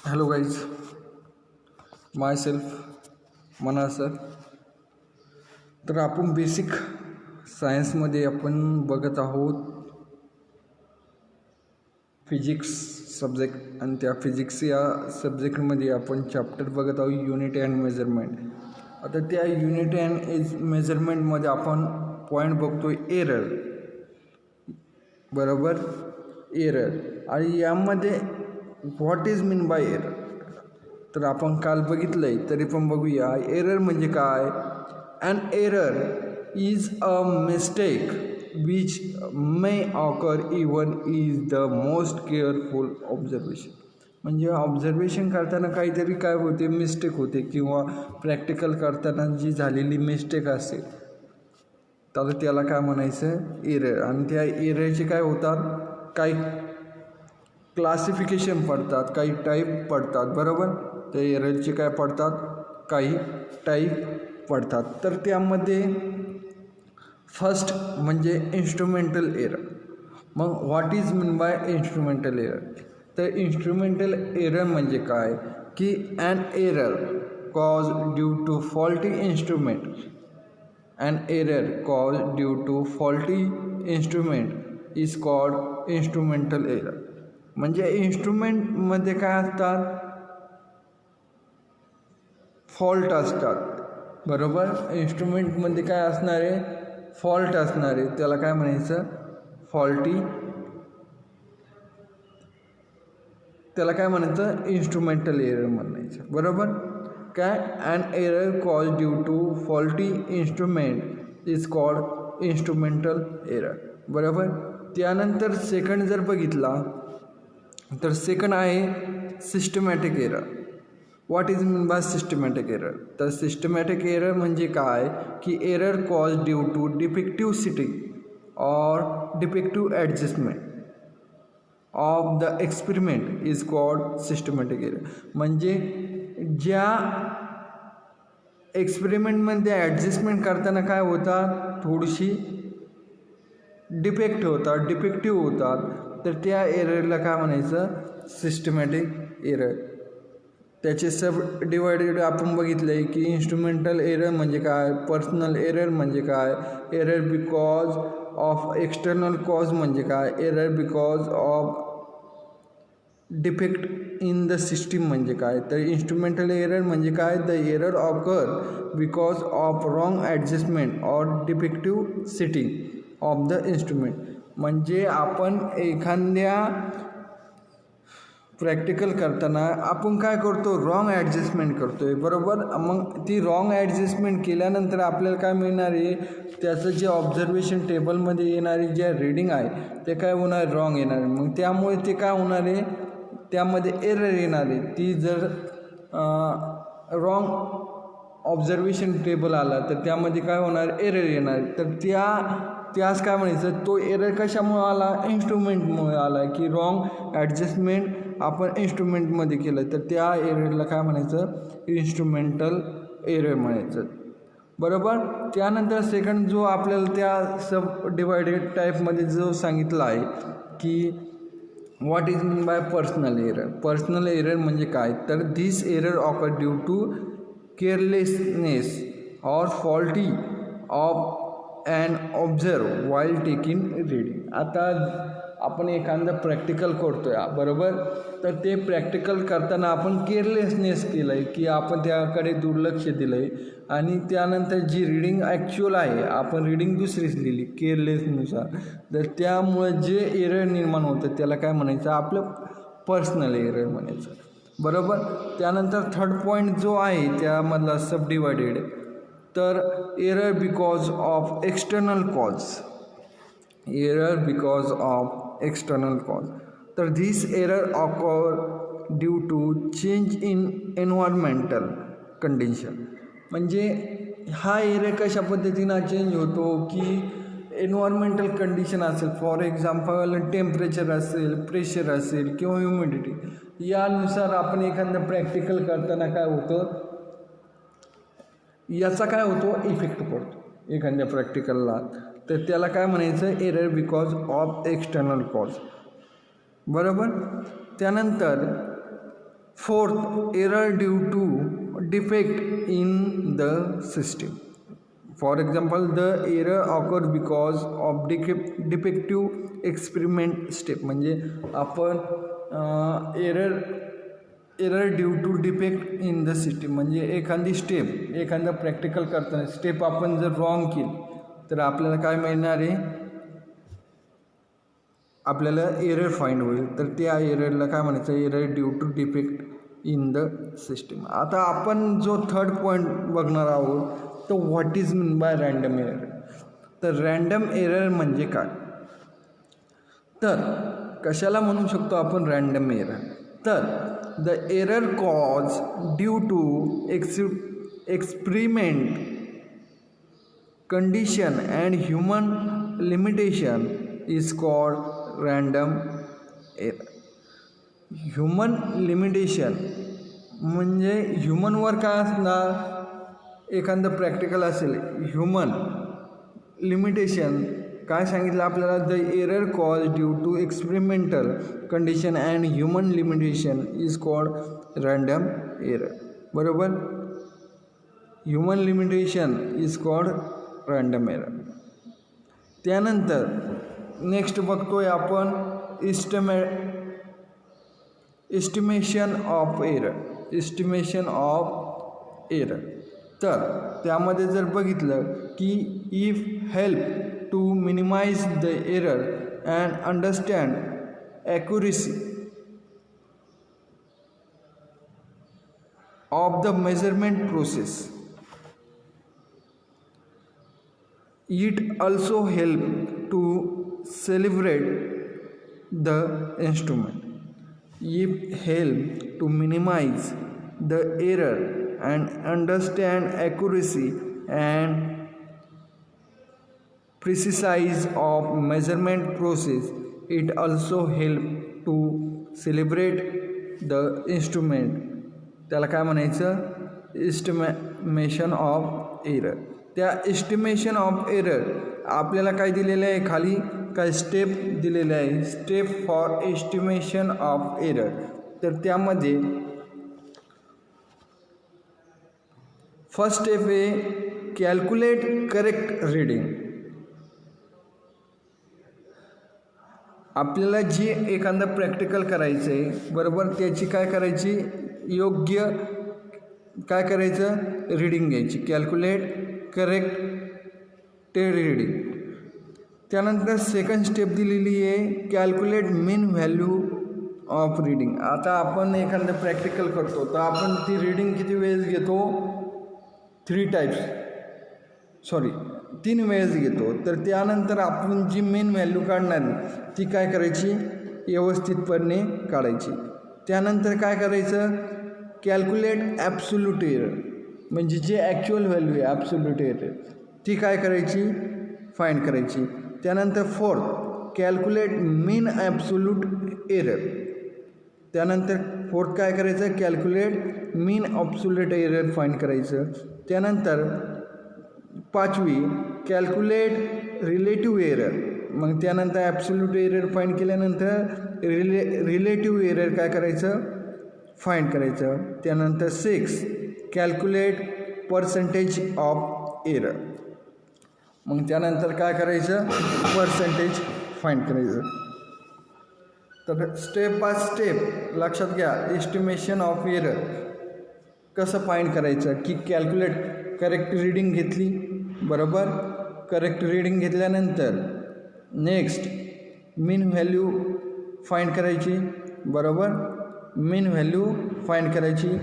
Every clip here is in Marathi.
हॅलो गाईज, माय सेल्फ मना सर. तर आपण बेसिक सायन्समध्ये आपण बघत आहोत फिजिक्स सब्जेक्ट, आणि त्या फिजिक्स या सब्जेक्टमध्ये आपण चॅप्टर बघत आहोत युनिट अँड मेजरमेंट. आता त्या युनिट अँड मेजरमेंटमध्ये आपण पॉईंट बघतो एरर, बरोबर. एरर आणि यामध्ये what is mean bye error तर आपण काल बघितलं आहे, तरी पण बघूया एरर म्हणजे काय. An error is a mistake which may occur even is the most careful observation. म्हणजे ऑब्झर्वेशन करताना काहीतरी काय होते, मिस्टेक होते, किंवा प्रॅक्टिकल करताना जी झालेली मिस्टेक असेल तर त्याला काय म्हणायचं, एरर. आणि त्या एररचे काय होतात, काही क्लासिफिकेशन पडतात, काही टाईप पडतात, बरोबर. त्या एररचे काय पडतात, काही टाईप पडतात. तर त्यामध्ये फर्स्ट म्हणजे इन्स्ट्रुमेंटल एरर. मग what is mean by instrumental error. तर इन्स्ट्रुमेंटल एरर म्हणजे काय की an error cause due to faulty instrument. An error cause due to faulty instrument is called instrumental error. म्हणजे इन्स्ट्रुमेंटमध्ये काय असतात, फॉल्ट असतात, बरोबर. इन्स्ट्रुमेंटमध्ये काय असणार आहे, फॉल्ट असणार आहे, त्याला काय म्हणायचं, फॉल्टी. त्याला काय म्हणायचं, इन्स्ट्रुमेंटल एरर म्हणायचं, बरोबर. काय an error cause due to faulty instrument is called instrumental error, बरोबर. त्यानंतर सेकंड जर बघितला तर सेकंड आहे systematic error. What is mean by systematic error. तर सिस्टमॅटिक एरर म्हणजे काय की error cause due to defective sitting और defective adjustment of the experiment is called systematic error. म्हणजे ज्या एक्सपेरिमेंटमध्ये ॲडजस्टमेंट करताना काय होतात, थोडीशी डिफेक्ट होतात, डिफेक्टिव्ह होतात, तर त्या एररला काय म्हणायचं, सिस्टमॅटिक एरर. त्याचे सब डिवायडेड आपण बघितलं आहे की इन्स्ट्रुमेंटल एरर म्हणजे काय, पर्सनल एरर म्हणजे काय, error because of external cause म्हणजे काय, error because of defect in the system म्हणजे काय. तर इन्स्ट्रुमेंटल एरर म्हणजे काय, the error occur because of wrong adjustment or defective sitting of the instrument. म्हणजे आपण एखाद्या प्रॅक्टिकल करताना आपण काय करतो, रॉंग ॲडजस्टमेंट करतो आहे, बरोबर. मग ती रॉंग ॲडजस्टमेंट केल्यानंतर आपल्याला काय मिळणार आहे, त्याचं जे ऑब्झर्वेशन टेबलमध्ये येणारी जे रीडिंग आहे ते काय होणार, रॉंग येणार आहे. मग त्यामुळे ते काय होणार आहे, त्यामध्ये एरर येणार आहे. ती जर रॉंग ऑब्झर्वेशन टेबल आला तर त्यामध्ये काय होणार, एरर येणार. तर त्यास काय म्हणायचं, तो एरर कशामुळे आला, इन्स्ट्रुमेंटमुळे आला, की रॉंग ॲडजस्टमेंट आपण इन्स्ट्रुमेंटमध्ये केलं, तर त्या एररला काय म्हणायचं, इन्स्ट्रुमेंटल एरर म्हणायचं, बरोबर. त्यानंतर सेकंड जो आपल्याला त्या सब डिवायडेड टाईपमध्ये जो सांगितला आहे की what is mean by personal error. Personal error म्हणजे काय, तर this error occur due to carelessness और faulty of and observe while taking reading. आता आपण एखादं प्रॅक्टिकल करतो आहे, बरोबर. तर ते प्रॅक्टिकल करताना आपण केअरलेसनेस केलं आहे, की आपण त्याकडे दुर्लक्ष दिलं आहे, आणि त्यानंतर जी रीडिंग ॲक्च्युअल आहे आपण रीडिंग दुसरीच लिहिली केअरलेसनुसार. तर त्यामुळं जे एरर निर्माण होतं त्याला काय म्हणायचं, आपलं पर्सनल एरर म्हणायचं, बरोबर. त्यानंतर थर्ड पॉईंट जो आहे त्यामधला सब डिवायडेड, तर error because of external cause. Error because of external cause. तर this error occur due to change in environmental condition. म्हणजे हा एरर कशा पद्धतीनं चेंज होतो की एन्व्हायरमेंटल कंडिशन असेल, फॉर एक्झाम्पल टेम्परेचर असेल, प्रेशर असेल किंवा ह्युमिडिटी, यानुसार आपण एखादं प्रॅक्टिकल करताना काय होतं, याचा काय होतो, इफेक्ट पडतो एखाद्या प्रॅक्टिकलला. तर त्याला काय म्हणायचं, error because of external cause, बरोबर. त्यानंतर Fourth, error due to defect in the system. For example, the error occurs because of defective experiment step. म्हणजे आपण error due to defect in the system म्हणजे एखादी स्टेप एखादा प्रॅक्टिकल करताना स्टेप आपण जर रॉंग केली तर आपल्याला काय मिळणार आहे, आपल्याला एरर फाइंड होईल. तर त्या एररला काय म्हणायचं, error due to defect in the system. आता आपण जो थर्ड पॉईंट बघणार आहोत तो what is mean by random error. तर रँडम एरर म्हणजे काय, तर कशाला म्हणू शकतो आपण रँडम एरर. तर the error cause due to experiment condition and human limitation is called random error. Human limitation म्हणजे ह्युमनवर काय असणार, एखादं प्रॅक्टिकल असेल ह्युमन लिमिटेशन काय सांगितलं आपल्याला, the error cause due to experimental condition and human limitation is called random error. बरोबर, human limitation is called random error. त्यानंतर नेक्स्ट बघतोय आपण estimation of error. Estimation of error, तर त्यामध्ये जर बघितलं की if help to minimize the error and understand accuracy of the measurement process. It also help to calibrate the instrument. It help to minimize the error and understand accuracy and precision of measurement process. It also help to calibrate the instrument. त्याला काय म्हणायचं, एस्टिमेशन ऑफ एरर. त्या एस्टिमेशन ऑफ एरर आपल्याला काय दिलेलं आहे, खाली काय स्टेप दिलेले आहे, step for estimation of error. तर त्यामध्ये फर्स्ट स्टेप आहे कॅल्क्युलेट करेक्ट रीडिंग. आपल्याला जे एखादं प्रॅक्टिकल करायचं आहे बरोबर, त्याची काय करायची, योग्य काय करायचं, रीडिंग घ्यायची, कॅल्क्युलेट करेक्ट रीडिंग. त्यानंतर सेकंड स्टेप दिलेली आहे calculate mean value of reading. आता आपण एखादं प्रॅक्टिकल करतो तर आपण ती रीडिंग किती वेळेस घेतो, 3 वेळेस घेतो. तर त्यानंतर आपण जी मेन व्हॅल्यू काढणार ती काय करायची, व्यवस्थितपणे काढायची. त्यानंतर काय करायचं, कॅल्क्युलेट ॲब्सोल्यूट एरर म्हणजे जे ॲक्च्युअल व्हॅल्यू आहे ॲब्सोल्यूट एरर ती काय करायची, फाइंड करायची. त्यानंतर फोर्थ कॅल्क्युलेट मीन ॲब्सोल्यूट एरर. त्यानंतर फोर्थ काय करायचं, कॅल्क्युलेट मीन ॲब्सोल्यूट एरर फाइंड करायचं. त्यानंतर पाचवी कॅल्क्युलेट रिलेटिव्ह एरर. मग त्यानंतर ॲब्सोल्यूट एरर फाइंड केल्यानंतर रिलेटिव्ह एरर काय करायचं, फाइंड करायचं. त्यानंतर 6 कॅल्क्युलेट पर्सेंटेज ऑफ एरर. मग त्यानंतर काय करायचं, पर्सेंटेज फाइंड करायचं. तर स्टेप बाय स्टेप लक्षात घ्या, एस्टिमेशन ऑफ एरर कसं फाइंड करायचं की कॅल्क्युलेट करेक्ट रीडिंग घेतली बरोबर, करेक्ट रीडिंग घेतल्यानंतर नेक्स्ट मीन व्हॅल्यू फाइंड करायची बरोबर, मीन व्हॅल्यू फाइंड करायची.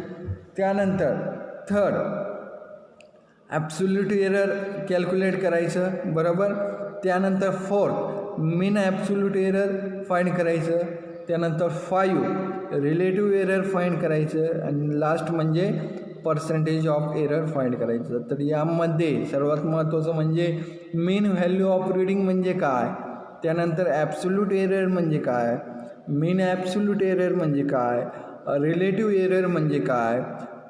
त्यानंतर थर्ड ॲब्सोल्यूट एरर कॅल्क्युलेट करायचं बरोबर. त्यानंतर फोर्थ मीन ॲब्सोल्यूट एरर फाइंड करायचं. त्यानंतर 5 रिलेटिव्ह एरर फाइंड करायचं आणि लास्ट म्हणजे पर्सेंटेज ऑफ एरर फाइंड करायचं. तर यामध्ये सर्वात महत्त्वाचं म्हणजे मीन व्हॅल्यू ऑफ रीडिंग म्हणजे काय, त्यानंतर ॲब्सोल्यूट एरर म्हणजे काय, मीन ॲब्सोल्यूट एरर म्हणजे काय, रिलेटिव्ह एरर म्हणजे काय,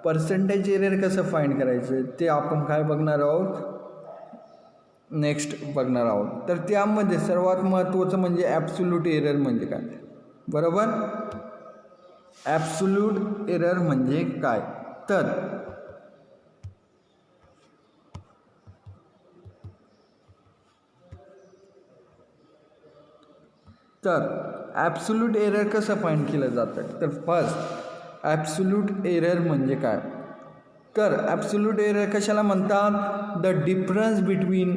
पर्सेंटेज एरर कसं फाइंड करायचं ते आपण काय बघणार आहोत, नेक्स्ट बघणार आहोत. तर त्यामध्ये सर्वात महत्त्वाचं म्हणजे ॲब्सोल्यूट एरर म्हणजे काय बरोबर. ॲब्सोल्यूट एरर म्हणजे काय? तर ॲब्सोल्यूट एरर कसं फाइंड केलं जातं? तर फर्स्ट ॲब्सोल्यूट एरर म्हणजे काय? तर ॲब्सोल्यूट एरर कशाला म्हणतात? The difference between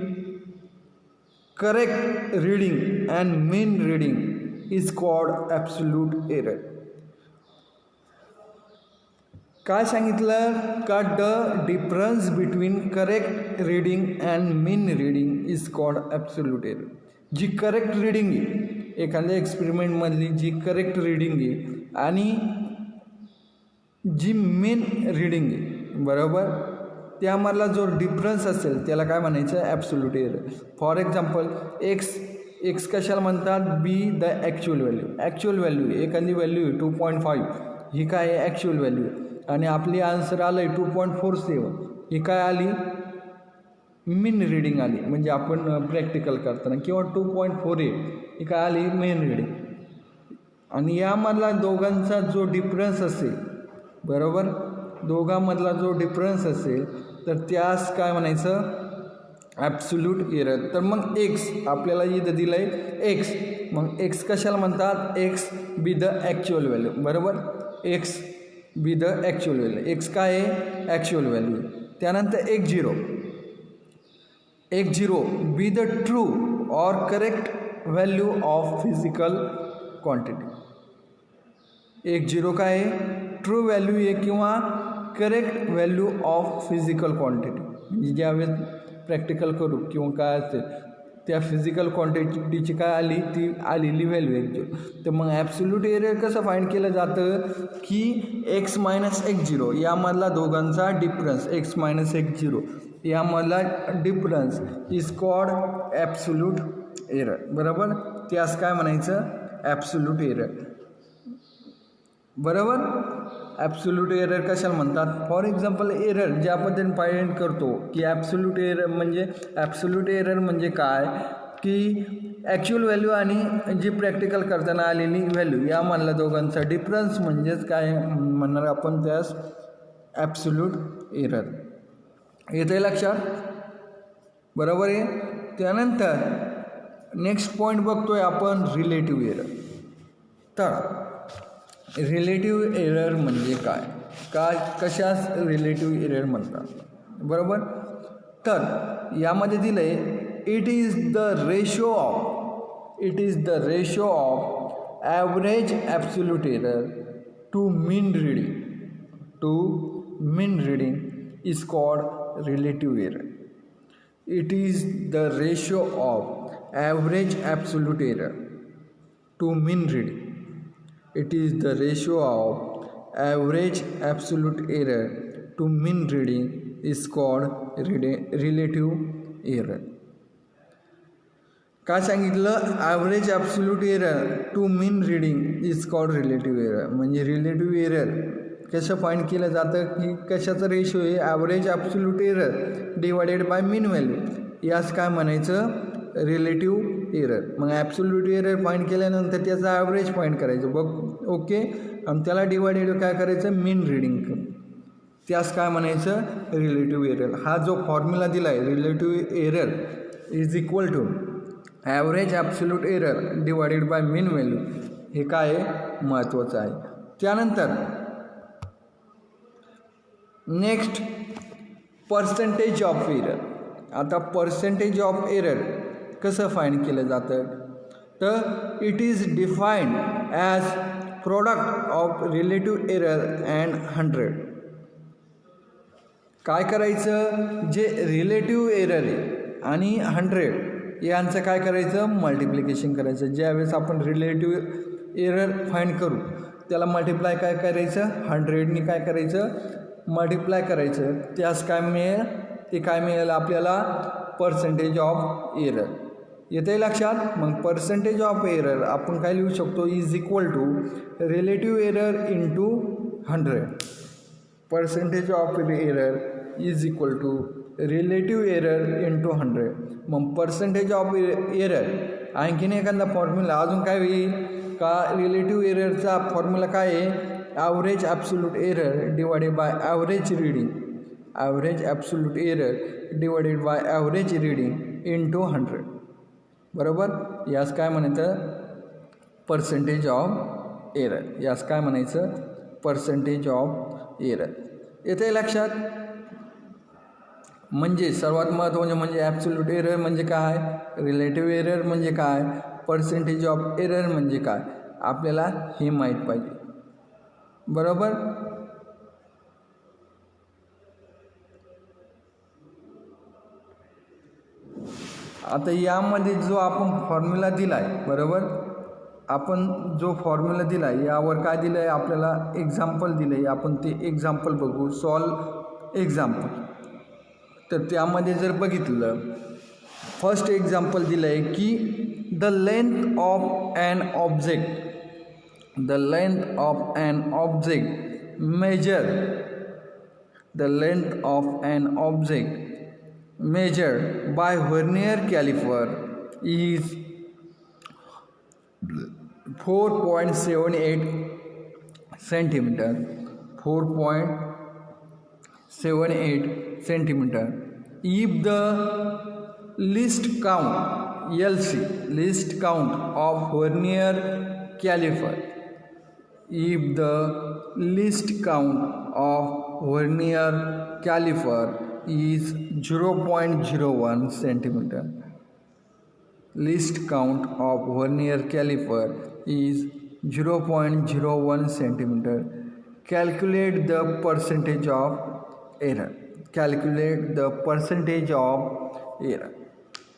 correct reading and mean reading is called absolute error. काय सांगितलं? का the difference between correct reading and mean reading is called absolute error. जी करेक्ट रीडिंग आहे एखाद्या एक्सपेरिमेंटमधली, जी करेक्ट रीडिंग आहे आणि जी मेन रीडिंग आहे, बरोबर, त्यामधला जो डिफरन्स असेल त्याला काय म्हणायचं? Absolute error. For example x कशाला म्हणतात? बी the actual value. Actual value एखादी व्हॅल्यू आहे 2.5, ही काय आहे? Actual value. आणि आपली आन्सर आलं आहे 2.47, ही काय आली? मीन रीडिंग आली. म्हणजे आपण प्रॅक्टिकल करताना. किंवा 2.48 ही काय आली? Main reading. आणि यामधला दोघांचा जो डिफरन्स असेल, बरोबर, दोघांमधला जो डिफरन्स असेल तर त्यास काय म्हणायचं? Absolute error. तर मग एक्स आपल्याला इथं दिलं आहे एक्स, मग एक्स कशाला म्हणतात? X be the actual value, बरोबर. X be the actual value. X काय आहे? Actual value. त्यानंतर x0 be the true or correct value of physical quantity. x0 काय आहे? ट्रू व्हॅल्यू आहे किंवा correct value of physical quantity. म्हणजे ज्यावेळेस प्रॅक्टिकल करू किंवा काय असेल त्या फिजिकल क्वांटिटीची काय आली? ती आलेली व्हॅल्यू x0. तर मग ॲब्सोल्यूट एरर कसं फाइंड केलं जातं? की x - x0 यामधला दोघांचा डिफरन्स, x - x0 यामधला difference is called absolute error, बरोबर. त्यास काय म्हणायचं? ॲब्सोल्यूट एरर, बरोबर. ॲब्सोल्यूट एरर कशाला म्हणतात? फॉर एक्झाम्पल एरर ज्या पद्धतीने फाइंड करतो की ॲब्सोल्यूट एरर म्हणजे काय? की ॲक्च्युअल व्हॅल्यू आणि जी प्रॅक्टिकल करताना आलेली व्हॅल्यू यामधला दोघांचा डिफरन्स म्हणजेच काय म्हणणार आपण? त्यास ॲब्सोल्यूट एरर. येतं आहे लक्षात? बरोबर आहे. त्यानंतर नेक्स्ट पॉईंट बघतोय आपण रिलेटिव्ह एरर. तर रिलेटिव्ह एरर म्हणजे काय? कशास रिलेटिव्ह एरर म्हणतात, बरोबर. तर यामध्ये दिलं आहे it is the ratio of average absolute error to mean reading is called relative error. It is the ratio of average absolute error to mean reading. It is the ratio of average absolute error to mean reading is called relative error. काय सांगितलं? Average absolute error to mean reading is called relative error. म्हणजे रिलेटिव्ह एरर कसं फाइंड केलं जातं? की कशाचा रेशो आहे? Average absolute error divided by mean value, यास काय म्हणायचं? Relative error. मग ॲब्सोल्यूट एरर फाइंड केल्यानंतर त्याचा ॲव्हरेज फाइंड करायचं, बघ, ओके. आणि त्याला डिवायडेड काय करायचं? Mean reading. त्यास काय म्हणायचं? Relative error. हा जो फॉर्म्युला दिला आहे relative error is equal to average absolute error divided by mean value, हे काय आहे? महत्त्वाचं आहे. त्यानंतर नेक्स्ट पर्सेंटेज ऑफ एरर. आता पर्सेंटेज ऑफ एरर कसं फाइंड केलं जातं? तर it is defined as product of relative error and 100. काय करायचं? जे रिलेटिव्ह एरर आहे आणि 100 यांचं काय करायचं? मल्टिप्लिकेशन करायचं. ज्यावेळेस आपण रिलेटिव्ह एरर फाइंड करू त्याला मल्टिप्लाय काय करायचं? 100नी काय करायचं? मल्टिप्लाय करायचं. त्यास काय मिळेल? ते काय मिळेल आपल्याला? Percentage of error. येते लक्षात? मग पर्सेंटेज ऑफ एरर आपण काय लिहू शकतो? Is equal to relative error into 100. Percentage of error is equal to relative error into 100. मग पर्सेंटेज ऑफ एरर आणखीन एखादा फॉर्म्युला अजून काय होईल? का रिलेटिव्ह एररचा फॉर्म्युला काय आहे? Average absolute error divided bye average reading, average absolute error divided bye average reading into 100. बरोबर. यास काय म्हणायचं, पर्सेंटेज ऑफ एरर. यास काय म्हणायचं, पर्सेंटेज ऑफ एरर. येते लक्षात. म्हणजे सर्वात महत्त्वाचे म्हणजे ॲब्सोल्यूट एरर म्हणजे काय, रिलेटिव्ह एरर म्हणजे काय, पर्सेंटेज ऑफ एरर म्हणजे काय, आपल्याला हे माहीत पाहिजे. बरोबर. आता यामध्ये जो आपण फॉर्म्युला दिला आहे, बरोबर, आपण जो फॉर्म्युला दिला आहे यावर काय दिलं आहे आपल्याला, एक्झाम्पल दिलं आहे. आपण ते एक्झाम्पल बघू, सॉल्व एक्झाम्पल. तर त्यामध्ये जर बघितलं, फर्स्ट एक्झाम्पल दिलं आहे की the length of an object, the length of an object measured, the length of an object measured by vernier caliper is 4.78 centimeter, 4.78 centimeter. If the least count LC, least count of vernier caliper, if the least count of vernier caliper is 0.01 centimeter, least count of vernier caliper is 0.01 centimeter, calculate the percentage of error, calculate the percentage of error.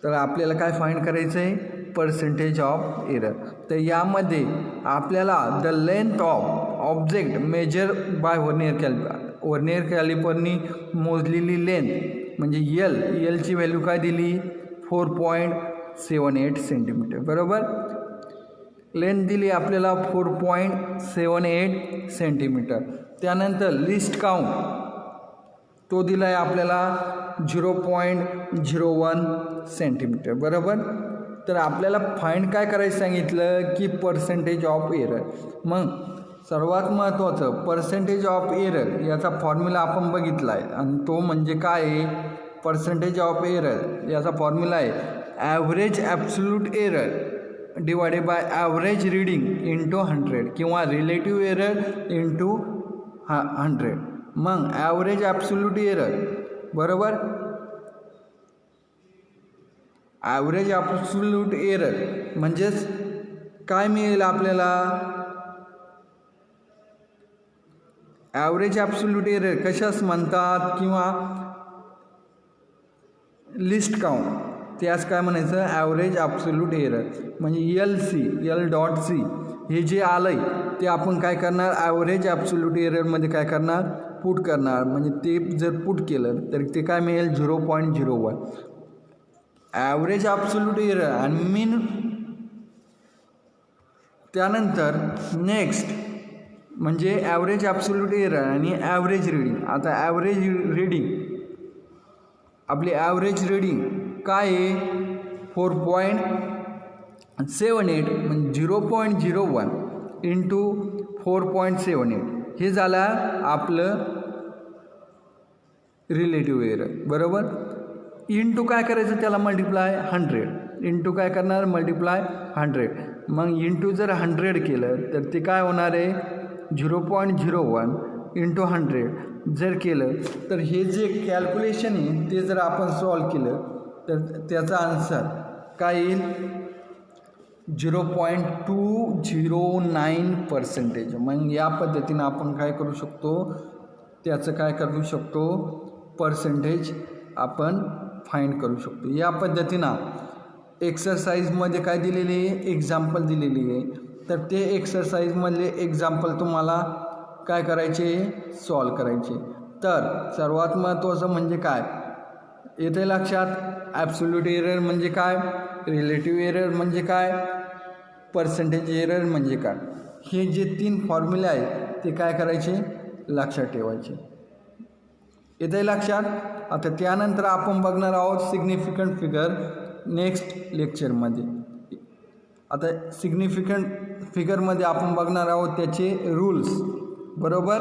तर आपल्याला काय फाइंड करायचं आहे, पर्सेंटेज ऑफ एरर. तर यामध्ये आपल्याला the length of object measure by vernier caliper, vernier कॅलिपरनी मोजलेली लेंथ म्हणजे एलची व्हॅल्यू काय दिली, 4.78 सेंटीमीटर. बरोबर. लेंथ दिली आपल्याला 4.78 सेंटीमीटर. त्यानंतर लिस्ट काउंट तो दिला आहे आपल्याला 0.01 सेंटीमीटर. बरोबर. तर आपल्याला फाइंड काय करायचं सांगितलं की पर्सेंटेज ऑफ एरर. मग सर्वात महत्त्वाचं पर्सेंटेज ऑफ एरर याचा फॉर्म्युला आपण बघितला आहे आणि तो म्हणजे काय आहे, पर्सेंटेज ऑफ एरर याचा फॉर्म्युला आहे average absolute error divided bye average reading into 100 किंवा रिलेटिव्ह एरर इंटू 100. मग ॲव्हरेज ॲब्सोल्यूट एरर, बरोबर, ॲव्हरेज ॲब्सोल्यूट एरर म्हणजेच काय मिळेल आपल्याला, ॲव्हरेज ॲब्सोल्यूट एरर कशास म्हणतात किंवा लिस्ट काउंट, त्यास काय म्हणायचं, ॲव्हरेज ॲब्सोल्यूट एरर. म्हणजे एल.सी हे जे आलं आहे ते आपण काय करणार, ॲव्हरेज ॲब्सोल्यूट एररमध्ये काय करणार, पुट करणार. म्हणजे ते जर पुट केलं तर ते काय मिळेल, 0.01 ॲव्हरेज ॲब्सोल्यूट एरर आणि मीन. त्यानंतर नेक्स्ट म्हणजे ॲव्हरेज ॲब्सोल्यूट एरर आणि ॲव्हरेज रीडिंग. आता ॲव्हरेज रीडिंग, आपली ॲव्हरेज रीडिंग काय आहे, 4.78 म्हणजे 0.01 इंटू 4.78 हे झालं आपलं रिलेटिव्ह एरर. बरोबर. इंटू काय करायचं, त्याला मल्टिप्लाय 100, इंटू काय करणार, मल्टिप्लाय 100. मग इंटू जर 100 केलं तर ते काय होणार आहे, 0.01 इंटू 100 जर केलं तर हे जे कॅल्क्युलेशन आहे ते जर आपण सॉल्व केलं तर त्याचा आन्सर काय येईल, 0.209%. मग या पद्धतीनं आपण काय करू शकतो, त्याचं काय करू शकतो, पर्सेंटेज आपण फाइंड करू शकतो. या पद्धतीनं एक्सरसाइजमध्ये काय दिलेली आहे, एक्झाम्पल दिलेली आहे. तर ते एक्सरसाइजमधले एक्झाम्पल तुम्हाला काय करायचे, सॉल्व करायचे. तर सर्वात महत्त्वाचं म्हणजे काय येते लक्षात, ॲब्सोल्यूट एरर म्हणजे काय, रिलेटिव्ह एरर म्हणजे काय, पर्सेंटेज एरर म्हणजे काय. हे जे 3 फॉर्म्युले आहेत ते काय करायचे, लक्षात ठेवायचे. येते लक्षात. आता त्यानंतर आपण बघणार आहोत सिग्निफिकंट फिगर नेक्स्ट लेक्चरमध्ये. आता सिग्निफिकंट फिगरमध्ये आपण बघणार आहोत त्याचे रूल्स. बरोबर.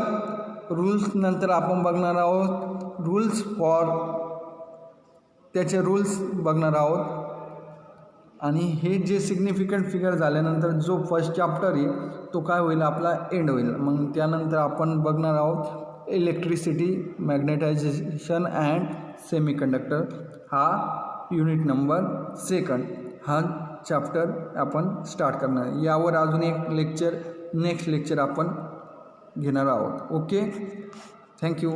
रूल्स नंतर आपण बघणार आहोत रूल्स फॉर, त्याचे रूल्स बघणार आहोत. आणि हे जे सिग्निफिकंट फिगर झाल्यानंतर जो फर्स्ट चॅप्टर आहे तो काय होईल आपला एंड होईल. मग त्यानंतर आपण बघणार आहोत इलेक्ट्रिसिटी, मॅग्नेटायझेशन अँड सेमीकंडक्टर, हा युनिट नंबर 2 हा चॅप्टर आपण स्टार्ट करणार. यावर अजून एक लेक्चर नेक्स्ट लेक्चर आपण घेणार आहोत. Okay, thank you.